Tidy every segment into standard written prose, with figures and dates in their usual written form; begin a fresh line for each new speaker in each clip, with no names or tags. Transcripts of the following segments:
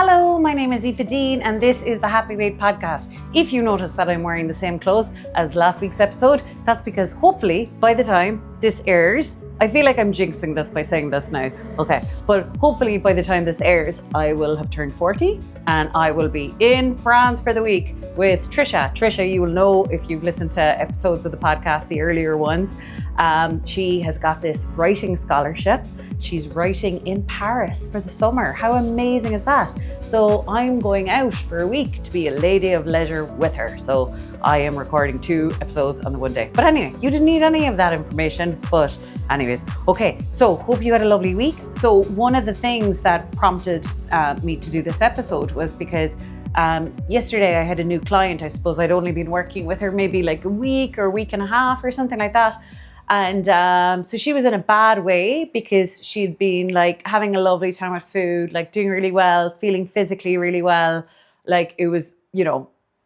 Hello, my name is Aoife Dean and this is the Happy Weight Podcast. If you notice that I'm wearing the same clothes as last week's episode, that's because hopefully by the time this airs, I feel like I'm jinxing this by saying this now. Okay, but hopefully by the time this airs, I will have turned 40 and I will be in France for the week with Trisha. Trisha, you will know if you've listened to episodes of the podcast, the earlier ones. She has got this writing scholarship. She's writing in Paris for the summer. How amazing is that? So I'm going out for a week to be a lady of leisure with her. So I am recording 2 episodes on the one day. But anyway, you didn't need any of that information. But anyways, okay. So hope you had a lovely week. So one of the things that prompted me to do this episode was because yesterday I had a new client. I suppose I'd only been working with her maybe like a week or a week and a half or something like that. And so she was in a bad way because she'd been like having a lovely time with food, like doing really well, feeling physically really well. Like it was,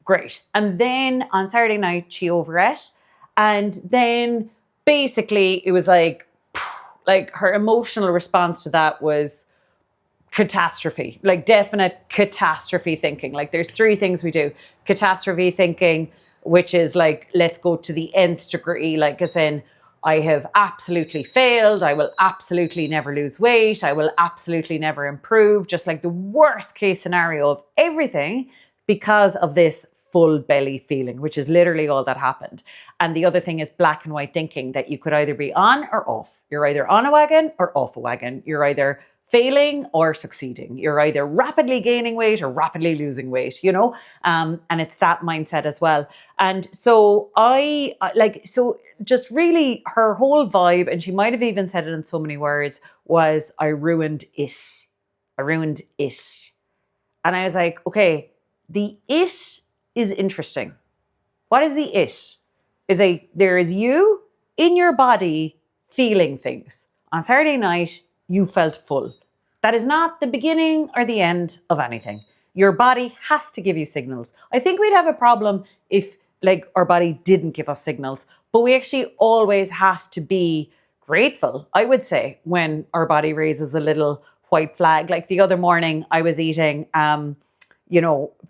great. And then on Saturday night, she overate. And then basically it was like her emotional response to that was catastrophe, like definite catastrophe thinking. Like there's 3 things we do. Catastrophe thinking, which is like, let's go to the nth degree, like as in, I have absolutely failed. I will absolutely never lose weight. I will absolutely never improve. Just like the worst case scenario of everything because of this full belly feeling, which is literally all that happened. And the other thing is black and white thinking, that you could either be on or off. You're either on a wagon or off a wagon. You're either failing or succeeding. You're either rapidly gaining weight or rapidly losing weight, and it's that mindset as well. And so so just really her whole vibe, and she might have even said it in so many words, was I ruined it. I ruined it. And I was like, okay, the it is interesting. What is the it? There is you in your body feeling things. On Saturday night, you felt full. That is not the beginning or the end of anything. Your body has to give you signals. I think we'd have a problem if our body didn't give us signals, but we actually always have to be grateful, I would say, when our body raises a little white flag. Like the other morning I was eating,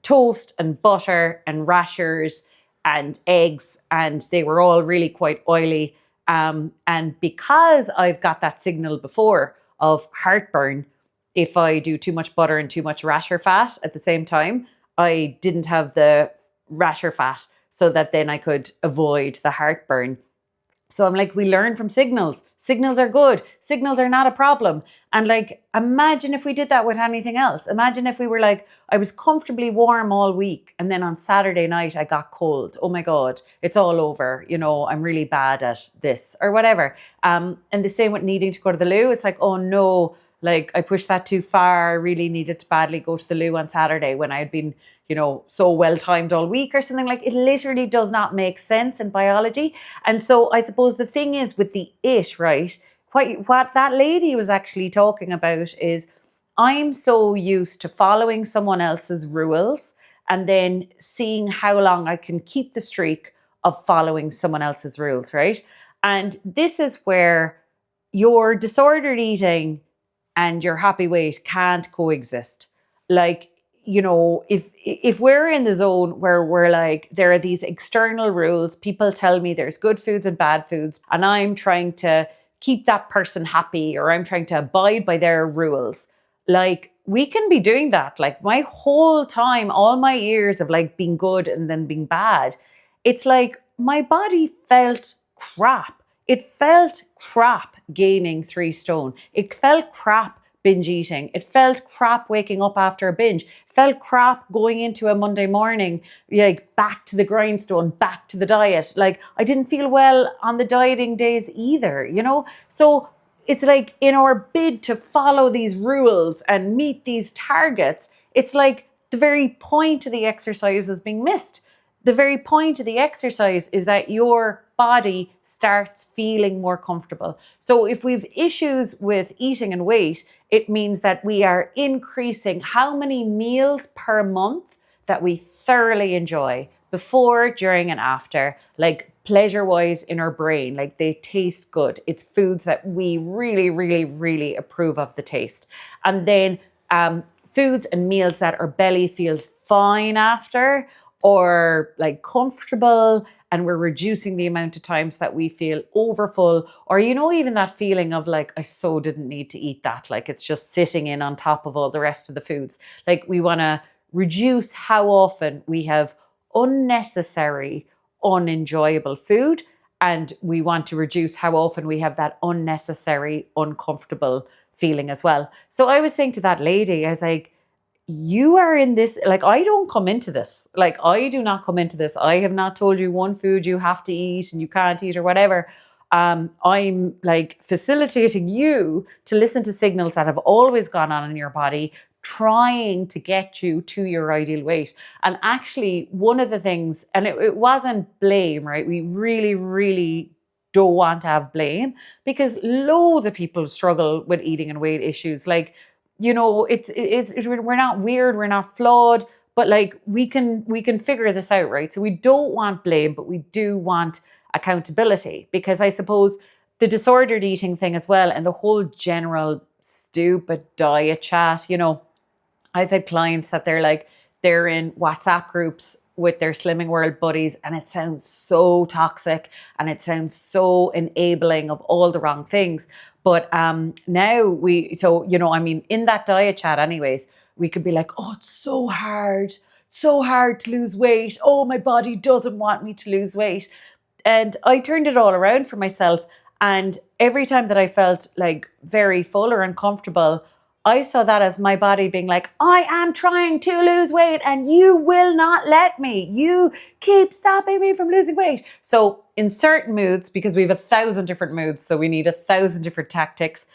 toast and butter and rashers and eggs, and they were all really quite oily. And because I've got that signal before of heartburn, if I do too much butter and too much rasher fat at the same time, I didn't have the rasher fat so that then I could avoid the heartburn. So I'm like, we learn from signals. Signals are good. Signals are not a problem. And imagine if we did that with anything else. Imagine if we were I was comfortably warm all week and then on Saturday night I got cold. Oh my God, it's all over. I'm really bad at this or whatever. And the same with needing to go to the loo. It's like, oh no, I pushed that too far. I really needed to badly go to the loo on Saturday when I had been so well timed all week or something. It literally does not make sense in biology. And so I suppose the thing is with the it, right? What that lady was actually talking about is I'm so used to following someone else's rules and then seeing how long I can keep the streak of following someone else's rules, right? And this is where your disordered eating and your happy weight can't coexist. If we're in the zone where we're there are these external rules, people tell me there's good foods and bad foods, and I'm trying to keep that person happy or I'm trying to abide by their rules. We can be doing that. My whole time, all my years of being good and then being bad, it's my body felt crap. It felt crap gaining 3 stone. It felt crap binge eating. It felt crap waking up after a binge. It felt crap going into a Monday morning, back to the grindstone, back to the diet. I didn't feel well on the dieting days either, So it's in our bid to follow these rules and meet these targets, it's the very point of the exercise is being missed. The very point of the exercise is that your body starts feeling more comfortable. So if we've issues with eating and weight, it means that we are increasing how many meals per month that we thoroughly enjoy before, during, and after, pleasure-wise in our brain. They taste good. It's foods that we really, really, really approve of the taste. And then foods and meals that our belly feels fine after, or like comfortable, and we're reducing the amount of times that we feel overfull, or even that feeling of like, I so didn't need to eat that, like it's just sitting in on top of all the rest of the foods. Like we want to reduce how often we have unnecessary, unenjoyable food, and we want to reduce how often we have that unnecessary, uncomfortable feeling as well. So I was saying to that lady, I was like, you are in this, like, I don't come into this. Like, I do not come into this. I have not told you one food you have to eat and you can't eat or whatever. I'm like facilitating you to listen to signals that have always gone on in your body, trying to get you to your ideal weight. And actually, one of the things, and it wasn't blame, right? We really, really don't want to have blame, because loads of people struggle with eating and weight issues. Like, we're not weird, we're not flawed, but like we can figure this out, right? So we don't want blame, but we do want accountability, because I suppose the disordered eating thing as well, and the whole general stupid diet chat, I've had clients that they're in WhatsApp groups with their Slimming World buddies, and it sounds so toxic and it sounds so enabling of all the wrong things. But now in that diet chat anyways, we could be like, oh, it's so hard to lose weight. Oh, my body doesn't want me to lose weight. And I turned it all around for myself. And every time that I felt like very full or uncomfortable, I saw that as my body being like, I am trying to lose weight and you will not let me. You keep stopping me from losing weight. So in certain moods, because we have 1,000 different moods, so we need 1,000 different tactics.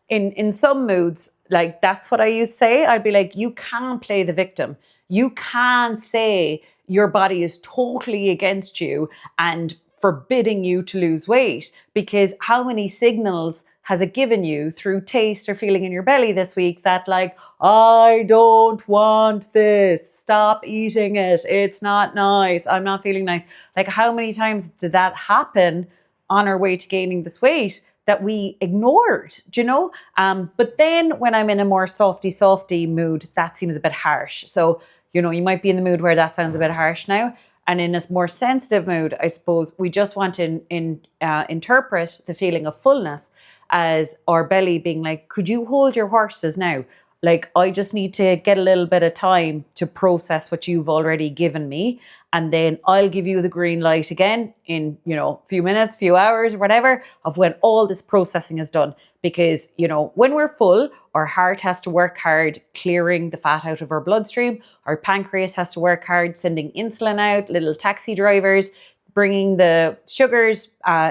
In some moods, like that's what I used to say. I'd be like, you can't play the victim. You can't say your body is totally against you and forbidding you to lose weight, because how many signals has it given you through taste or feeling in your belly this week that like, I don't want this, stop eating it, it's not nice, I'm not feeling nice. Like how many times did that happen on our way to gaining this weight that we ignored, But then when I'm in a more softy mood, that seems a bit harsh. So, you might be in the mood where that sounds a bit harsh now. And in a more sensitive mood, I suppose we just want to interpret the feeling of fullness as our belly being like, could you hold your horses now? Like, I just need to get a little bit of time to process what you've already given me. And then I'll give you the green light again in, a few minutes, few hours, or whatever, of when all this processing is done. Because, when we're full, our heart has to work hard clearing the fat out of our bloodstream. Our pancreas has to work hard sending insulin out, little taxi drivers, bringing the sugars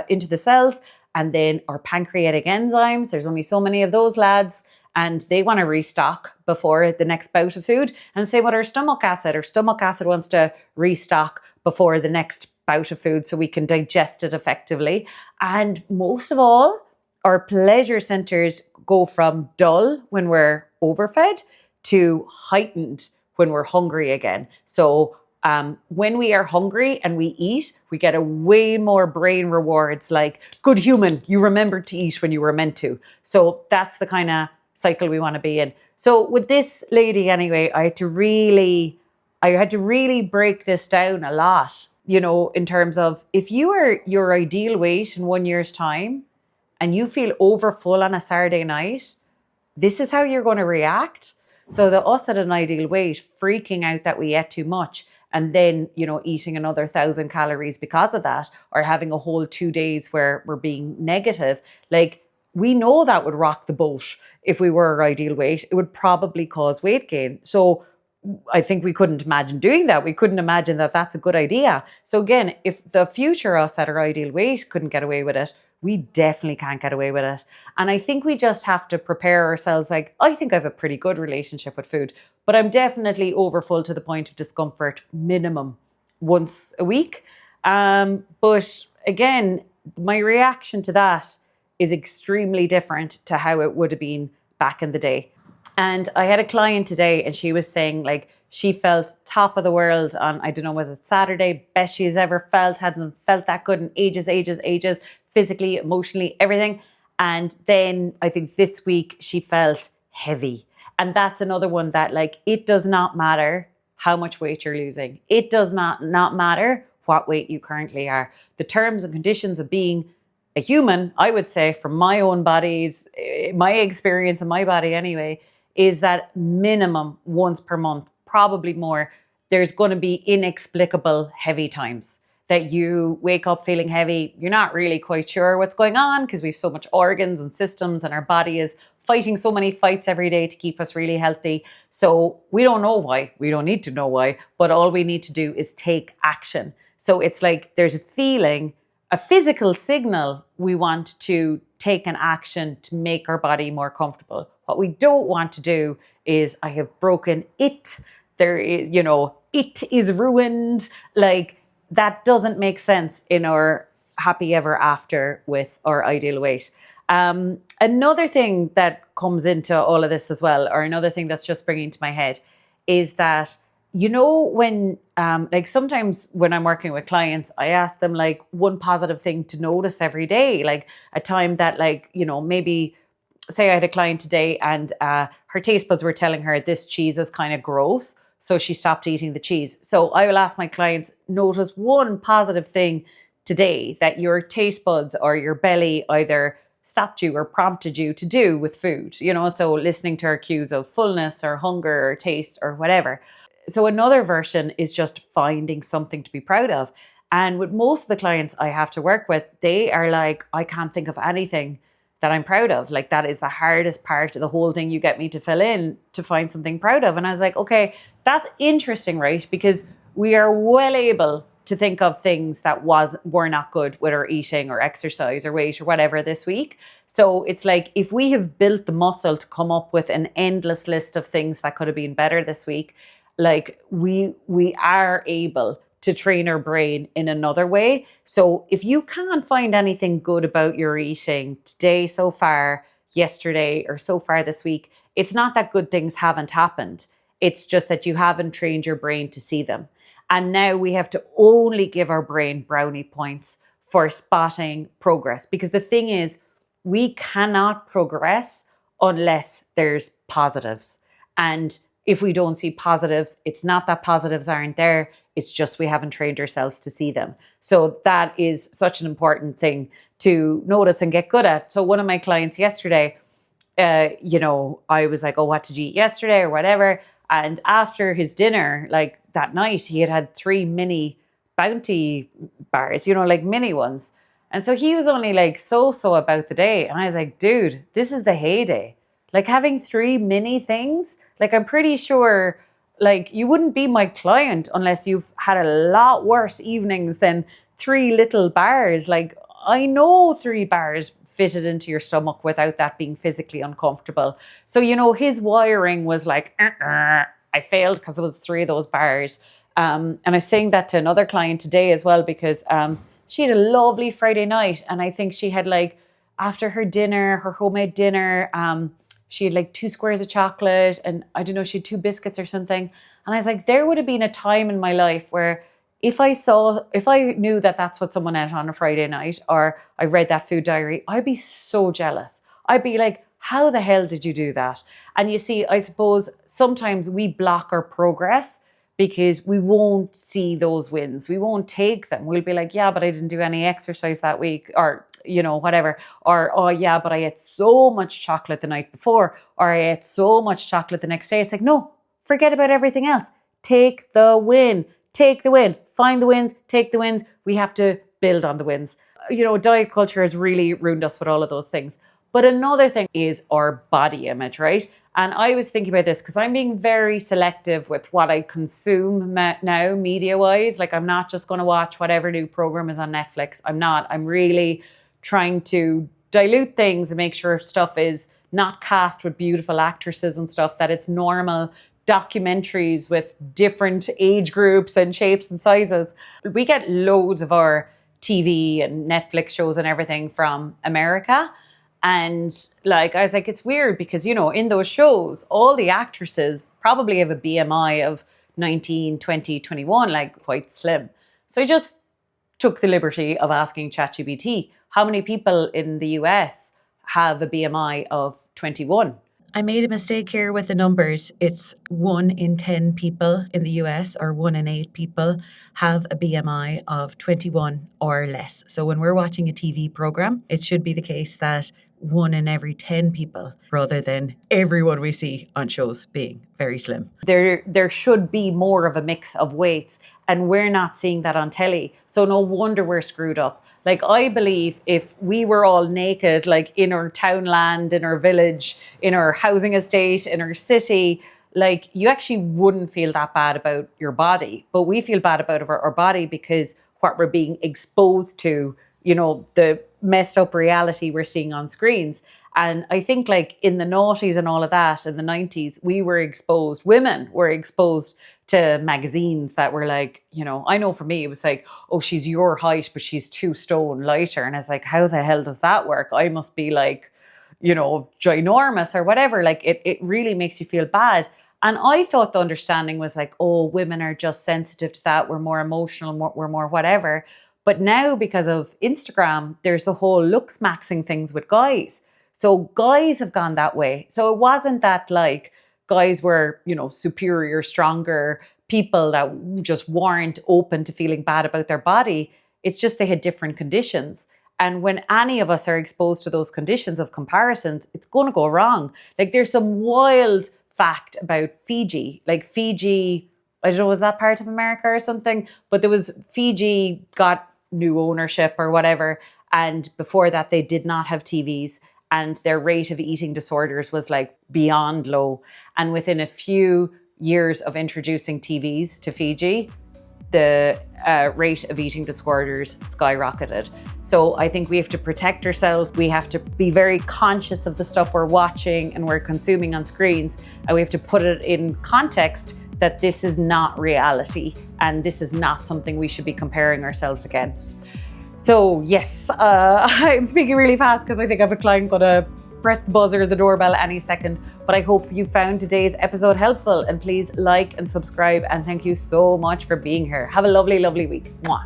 into the cells. And then our pancreatic enzymes, there's only so many of those lads, and they want to restock before the next bout of food. And same with our stomach acid. Our stomach acid wants to restock before the next bout of food so we can digest it effectively. And most of all, our pleasure centers go from dull when we're overfed to heightened when we're hungry again. So when we are hungry and we eat, we get a way more brain rewards, like, good human, you remembered to eat when you were meant to. So that's the kind of cycle we want to be in. So with this lady anyway, I had to really break this down a lot, in terms of, if you are your ideal weight in 1 year's time and you feel overfull on a Saturday night, this is how you're going to react. So the us at an ideal weight, freaking out that we ate too much, and then, eating another 1,000 calories because of that, or having a whole 2 days where we're being negative, like, we know that would rock the boat. If we were our ideal weight, it would probably cause weight gain. So I think we couldn't imagine doing that. We couldn't imagine that that's a good idea. So again, if the future us at our ideal weight couldn't get away with it, we definitely can't get away with it. And I think we just have to prepare ourselves. Like, I think I have a pretty good relationship with food, but I'm definitely overfull to the point of discomfort, minimum once a week. But again, my reaction to that is extremely different to how it would have been back in the day. And I had a client today, and she was saying like she felt top of the world on, I don't know, was it Saturday? Best she's ever felt, hadn't felt that good in ages, physically, emotionally, everything. And then I think this week she felt heavy. And that's another one that, like, it does not matter how much weight you're losing. It does not matter what weight you currently are. The terms and conditions of being a human, I would say, from my own body's, my experience in my body anyway, is that minimum once per month, probably more, there's going to be inexplicable heavy times that you wake up feeling heavy. You're not really quite sure what's going on because we have so much organs and systems and our body is fighting so many fights every day to keep us really healthy. So we don't know why. We don't need to know why, but all we need to do is take action. So it's like there's a feeling, a physical signal we want to take an action to make our body more comfortable. What we don't want to do is, I have broken it. There is, it is ruined. Like, that doesn't make sense in our happy ever after with our ideal weight. Another thing that comes into all of this as well, or another thing that's just bringing to my head, is that, when like sometimes when I'm working with clients, I ask them like one positive thing to notice every day, like a time that, like, maybe say I had a client today and her taste buds were telling her this cheese is kind of gross. So she stopped eating the cheese. So I will ask my clients, notice one positive thing today that your taste buds or your belly either stopped you or prompted you to do with food, so listening to our cues of fullness or hunger or taste or whatever. So another version is just finding something to be proud of. And with most of the clients I have to work with, they are like, I can't think of anything that I'm proud of. Like, that is the hardest part of the whole thing you get me to fill in, to find something proud of. And I was like, okay, that's interesting, right? Because we are well able to think of things that were not good with our eating or exercise or weight or whatever this week. So it's like, if we have built the muscle to come up with an endless list of things that could have been better this week, like we are able to train our brain in another way. So if you can't find anything good about your eating today so far, yesterday, or so far this week, it's not that good things haven't happened. It's just that you haven't trained your brain to see them. And now we have to only give our brain brownie points for spotting progress. Because the thing is, we cannot progress unless there's positives. And if we don't see positives, it's not that positives aren't there. It's just we haven't trained ourselves to see them. So that is such an important thing to notice and get good at. So one of my clients yesterday, I was like, oh, what did you eat yesterday or whatever? And after his dinner, like that night, he had 3 mini Bounty bars, like mini ones. And so he was only like so about the day. And I was like, dude, this is the heyday. Like, having 3 mini things, like, I'm pretty sure, like, you wouldn't be my client unless you've had a lot worse evenings than 3 little bars. Like, I know 3 bars fitted into your stomach without that being physically uncomfortable. So, his wiring was like, I failed because there was 3 of those bars. And I was saying that to another client today as well, because she had a lovely Friday night. And I think she had, like, after her dinner, her homemade dinner, she had like 2 squares of chocolate and I don't know, she had 2 biscuits or something. And I was like, there would have been a time in my life where if I knew that that's what someone ate on a Friday night, or I read that food diary, I'd be so jealous. I'd be like, how the hell did you do that? And you see, I suppose sometimes we block our progress because we won't see those wins. We won't take them. We'll be like, yeah, but I didn't do any exercise that week, or, whatever. Or, oh yeah, but I ate so much chocolate the night before, or I ate so much chocolate the next day. It's like, no, forget about everything else. Take the win. Take the win. Find the wins. Take the wins. We have to build on the wins. Diet culture has really ruined us with all of those things. But another thing is our body image, right? And I was thinking about this because I'm being very selective with what I consume now, media-wise. Like, I'm not just going to watch whatever new program is on Netflix. I'm not. I'm really trying to dilute things and make sure stuff is not cast with beautiful actresses and stuff, that it's normal documentaries with different age groups and shapes and sizes. We get loads of our TV and Netflix shows and everything from America. And like, I was like, it's weird because, in those shows, all the actresses probably have a BMI of 19, 20, 21, like quite slim. So I just took the liberty of asking ChatGPT, how many people in the US have a BMI of 21? I made a mistake here with the numbers. It's 1 in 10 people in the US, or 1 in 8 people, have a BMI of 21 or less. So when we're watching a TV program, it should be the case that 1 in every 10 people, rather than everyone we see on shows being very slim. There should be more of a mix of weights, and we're not seeing that on telly. So no wonder we're screwed up. Like, I believe if we were all naked, like in our townland, in our village, in our housing estate, in our city, like, you actually wouldn't feel that bad about your body. But we feel bad about our body because what we're being exposed to, you know, the messed up reality we're seeing on screens. And I think, like, in the noughties and all of that, in the 90s, women were exposed to magazines that were like, you know, I know for me, it was like, oh, she's your height, but she's 2 stone lighter. And I was like, how the hell does that work? I must be like, you know, ginormous or whatever. Like, it really makes you feel bad. And I thought the understanding was like, oh, women are just sensitive to that. We're more emotional, we're more whatever. But now, because of Instagram, there's the whole looks maxing things with guys. So guys have gone that way. So it wasn't that like guys were, you know, superior, stronger people that just weren't open to feeling bad about their body. It's just they had different conditions. And when any of us are exposed to those conditions of comparisons, it's going to go wrong. Like, there's some wild fact about Fiji. Like, Fiji, I don't know, was that part of America or something? But there was, Fiji got new ownership or whatever. And before that, they did not have TVs. And their rate of eating disorders was like beyond low. And within a few years of introducing TVs to Fiji, the rate of eating disorders skyrocketed. So I think we have to protect ourselves. We have to be very conscious of the stuff we're watching and we're consuming on screens. And we have to put it in context that this is not reality. And this is not something we should be comparing ourselves against. So yes, I'm speaking really fast because I think I have a client going to press the buzzer or the doorbell any second. But I hope you found today's episode helpful, and please like and subscribe. And thank you so much for being here. Have a lovely, lovely week. Mwah.